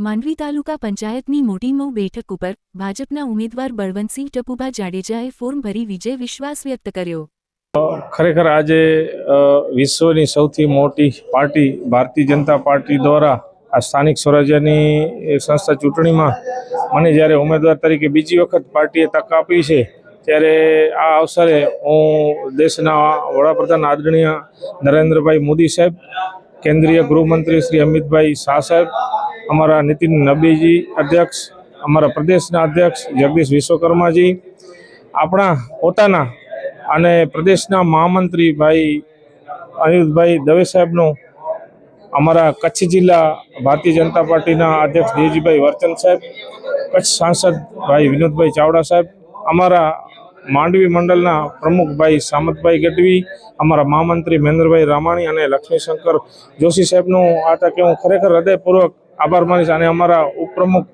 માંડવી તાલુકા પંચાયતની મોટી મઉ બેઠક ઉપર ભાજપના ઉમેદવાર બળવંતસિંહ ટપુભા જાડેજાએ ફોર્મ ભરી વિજય વિશ્વાસ વ્યક્ત કર્યો। ખરેખર આજે વિશ્વની સૌથી મોટી પાર્ટી ભારતીય જનતા પાર્ટી દ્વારા આ સ્થાનિક સ્વરાજ્યની સંસ્થા ચૂંટણીમાં મને જ્યારે ઉમેદવાર તરીકે બીજી વખત પાર્ટીએ તક આપી છે, ત્યારે આ અવસરે હું દેશના વડાપ્રધાન આદરણીય નરેન્દ્રભાઈ મોદી સાહેબ, કેન્દ્રીય ગૃહમંત્રી શ્રી અમિતભાઈ શાહ સાહેબ, અમારા નીતિન નબીજી અધ્યક્ષ, અમારા પ્રદેશના અધ્યક્ષ જગદીશ વિશ્વકર્માજી, આપણા પોતાના અને પ્રદેશના મહામંત્રી ભાઈ અનિરુદ્ધભાઈ દવે સાહેબનું, અમારા કચ્છ જિલ્લા ભારતીય જનતા પાર્ટીના અધ્યક્ષ દેવજીભાઈ વર્ચન સાહેબ, કચ્છ સાંસદ ભાઈ વિનોદભાઈ ચાવડા સાહેબ, અમારા માંડવી મંડળના પ્રમુખ ભાઈ સામતભાઈ ગઢવી, અમારા મહામંત્રી મહેન્દ્રભાઈ રામાણી અને લક્ષ્મીશંકર જોશી સાહેબનું આ તકે હું ખરેખર હૃદયપૂર્વક આભાર માનીશ। અને અમારા ઉપપ્રમુખ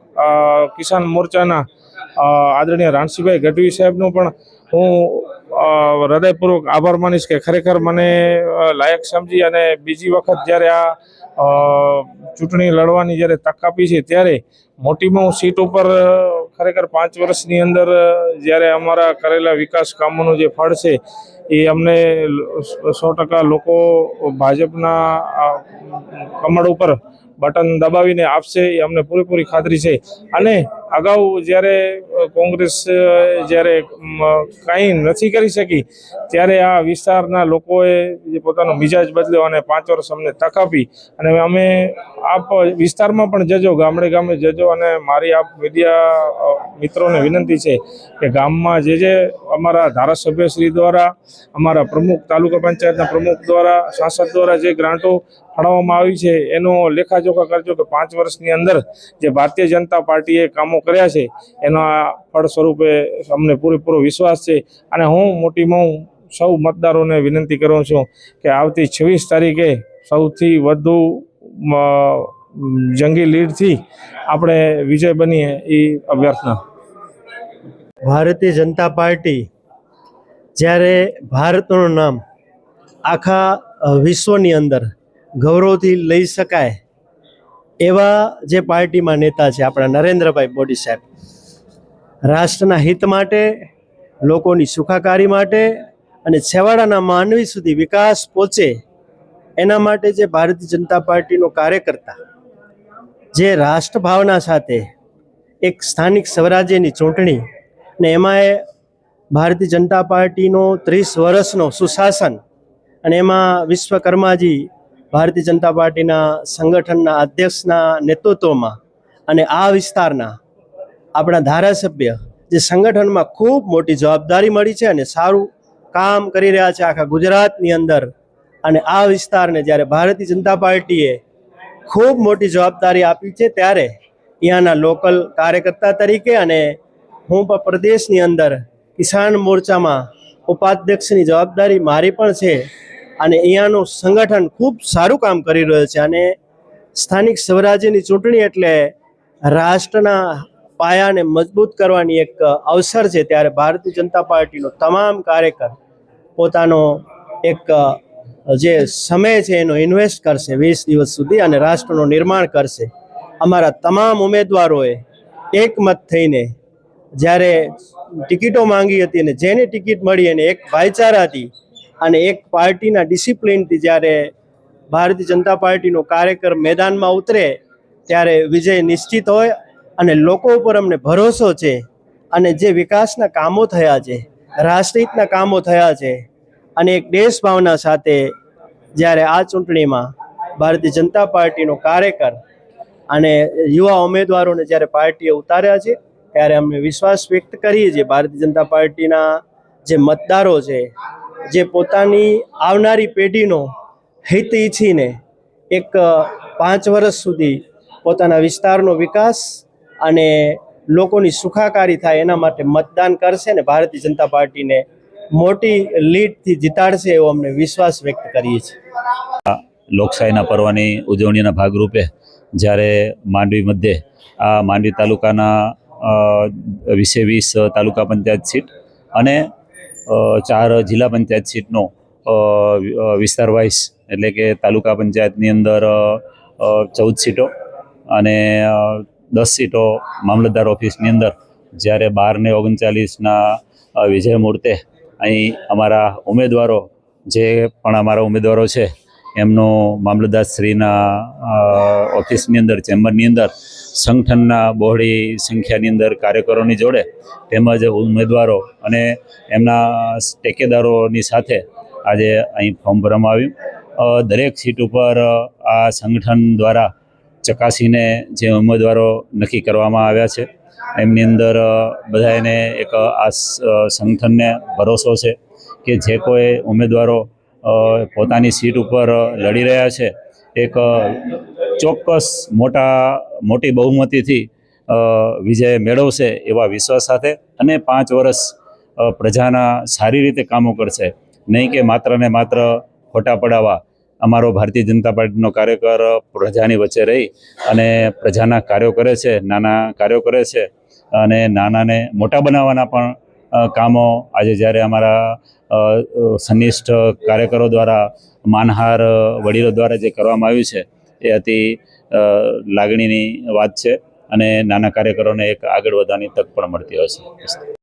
કિસાન મોરચાના આદરણીય રાણસીભાઈ ગઢવી સાહેબનું પણ હું હૃદયપૂર્વક આભાર માનીશ કે ખરેખર મને લાયક સમજી અને બીજી વખત જ્યારે આ ચૂંટણી લડવાની જ્યારે તક આપી છે, ત્યારે મોટીમાં સીટ ઉપર ખરેખર 5 વર્ષની અંદર જ્યારે અમારા કરેલા વિકાસ કામોનું જે ફળ છે એ અમને 100% લોકો ભાજપના કમળ ઉપર બટન દબાવીને આપશે એ અમને પૂરેપૂરી ખાતરી છે। અને અગાઉ જ્યારે કોંગ્રેસ જ્યારે કંઈ નથી કરી શકી, ત્યારે આ વિસ્તારના લોકોએ જે પોતાનો મિજાજ બદલ્યો અને 5 વર્ષ અમને તક આપી। અને અમે આપ વિસ્તારમાં પણ જજો, ગામડે ગામડે જજો, અને મારી આપ મીડિયા મિત્રોને વિનંતી છે કે ગામમાં જે અમારા ધારાસભ્યશ્રી દ્વારા, અમારા પ્રમુખ, તાલુકા પંચાયતના પ્રમુખ દ્વારા, સાંસદ દ્વારા જે ગ્રાન્ટો ફાળવવામાં આવી છે એનો લેખાજોખા કરજો કે 5 વર્ષની અંદર જે ભારતીય જનતા પાર્ટીએ કામો કર્યા છે એના ફળ સ્વરૂપે અમને પૂરેપૂરો વિશ્વાસ છે। અને હું મોટીમાં સૌ મતદારોને વિનંતી કરું છું કે આવતી 26 તારીખે સૌથી વધુ જંગી લીડથી આપણે વિજય બનીએ એ અભ્યર્થના। ભારતીય જનતા પાર્ટી જ્યારે ભારતનું નામ આખા વિશ્વની અંદર ગૌરવથી લઈ શકાય એવા જે પાર્ટીમાં નેતા છે આપણા નરેન્દ્રભાઈ મોદી સાહેબ, રાષ્ટ્રના હિત માટે, લોકોની સુખાકારી માટે અને છેવાડાના માનવી સુધી વિકાસ પહોંચે એના માટે જે ભારતીય જનતા પાર્ટીનો કાર્યકર્તા જે રાષ્ટ્રભાવના સાથે એક સ્થાનિક સ્વરાજ્યની ચૂંટણી ને એમાં ભારતીય જનતા પાર્ટીનો 30 વર્ષનો સુશાસન અને એમાં વિશ્વકર્માજી ભારતીય જનતા પાર્ટીના સંગઠનના અધ્યક્ષના નેતૃત્વમાં અને આ વિસ્તારના આપણા ધારાસભ્ય જે સંગઠનમાં ખૂબ મોટી જવાબદારી મળી છે અને સારું કામ કરી રહ્યા છે આખા ગુજરાતની અંદર। અને આ વિસ્તારને જ્યારે ભારતીય જનતા પાર્ટીએ ખૂબ મોટી જવાબદારી આપી છે, ત્યારે અહીંયાના લોકલ કાર્યકર્તા તરીકે અને હું પણ પ્રદેશની અંદર કિસાન મોરચામાં ઉપાધ્યક્ષની જવાબદારી મારી પણ છે અને અહીંયાનું સંગઠન ખૂબ સારું કામ કરી રહ્યું છે। અને સ્થાનિક સ્વરાજ્યની ચૂંટણી એટલે રાષ્ટ્રના પાયાને મજબૂત કરવાની એક અવસર છે, ત્યારે ભારતીય જનતા પાર્ટીનો તમામ કાર્યકર પોતાનો એક જે સમય છે એનો ઇન્વેસ્ટ કરશે 20 દિવસ સુધી અને રાષ્ટ્રનું નિર્માણ કરશે। અમારા તમામ ઉમેદવારોએ એકમત થઈને જ્યારે ટિકિટો માંગી હતી અને જેને ટિકિટ મળી એને એક ભાઈચારાથી અને એક પાર્ટીના ડિસિપ્લિનથી જ્યારે ભારતીય જનતા પાર્ટીનો કાર્યકર મેદાનમાં ઉતરે ત્યારે વિજય નિશ્ચિત હોય। અને લોકો ઉપર અમને ભરોસો છે અને જે વિકાસના કામો થયા છે, રાષ્ટ્રહિતના કામો થયા છે અને એક દેશ ભાવના સાથે જ્યારે આ ચૂંટણીમાં ભારતીય જનતા પાર્ટીનો કાર્યકર અને યુવા ઉમેદવારોને જ્યારે પાર્ટીએ ઉતાર્યા છે, ત્યારે અમે વિશ્વાસ વ્યક્ત કરીએ છીએ ભારતીય જનતા પાર્ટીના જે મતદારો છે, જે પોતાની આવનારી પેઢીનો હિત ઈચ્છીને એક 5 વર્ષ સુધી પોતાના વિસ્તારનો વિકાસ અને લોકોની સુખાકારી થાય એના માટે મતદાન કરશે અને ભારતીય જનતા પાર્ટીને મોટી લીડથી જીતાડશે એવો અમને વિશ્વાસ વ્યક્ત કરીએ છીએ। લોકશાહીના પર્વની ઉજવણીના ભાગરૂપે જ્યારે માંડવી મધ્યે આ માંડવી તાલુકાના 20 તાલુકા પંચાયત સીટ અને 4 જિલ્લા પંચાયત સીટનો વિસ્તાર વાઇઝ એટલે કે તાલુકા પંચાયતની અંદર 14 સીટો અને 10 સીટો મામલતદાર ઓફિસની અંદર, જ્યારે 12 ને 39ના વિજય મુહૂર્તે અહીં અમારા ઉમેદવારો જે પણ અમારા ઉમેદવારો છે એમનો મામલતદારશ્રીના ઓફિસની અંદર ચેમ્બરની અંદર સંગઠનના બહોળી સંખ્યાની અંદર કાર્યકરોની જોડે તેમજ ઉમેદવારો અને એમના ટેકેદારોની સાથે આજે અહીં ફોર્મ ભરવામાં આવ્યું. દરેક સીટ ઉપર આ સંગઠન દ્વારા ચકાસીને જે ઉમેદવારો નક્કી કરવામાં આવ્યા છે એમની અંદર બધાને એક આ સંગઠનને ભરોસો છે કે જે કોઈ ઉમેદવારો પોતાની સીટ ઉપર લડી રહ્યા છે એક ચોક્કસ મોટી બહુમતીથી વિજય મેળવશે એવા વિશ્વાસ સાથે, અને 5 વર્ષ પ્રજાના સારી રીતે કામો કરશે, નહીં કે માત્ર ને માત્ર ખોટા પડાવવા. અમારો ભારતીય જનતા પાર્ટીનો કાર્યકર પ્રજાની વચ્ચે રહી અને પ્રજાના કાર્યો કરે છે, નાના કાર્યો કરે છે, અને નાનાને મોટા બનાવવાના પણ કામો આજે જ્યારે અમારા સનિષ્ઠ કાર્યકરો દ્વારા માનહાર વડીલો દ્વારા જે કરવામાં આવ્યું છે એ અતિ લાગણીની વાત છે, અને નાના કાર્યકરોને એક આગળ વધવાની તક પણ મળતી હોય છે.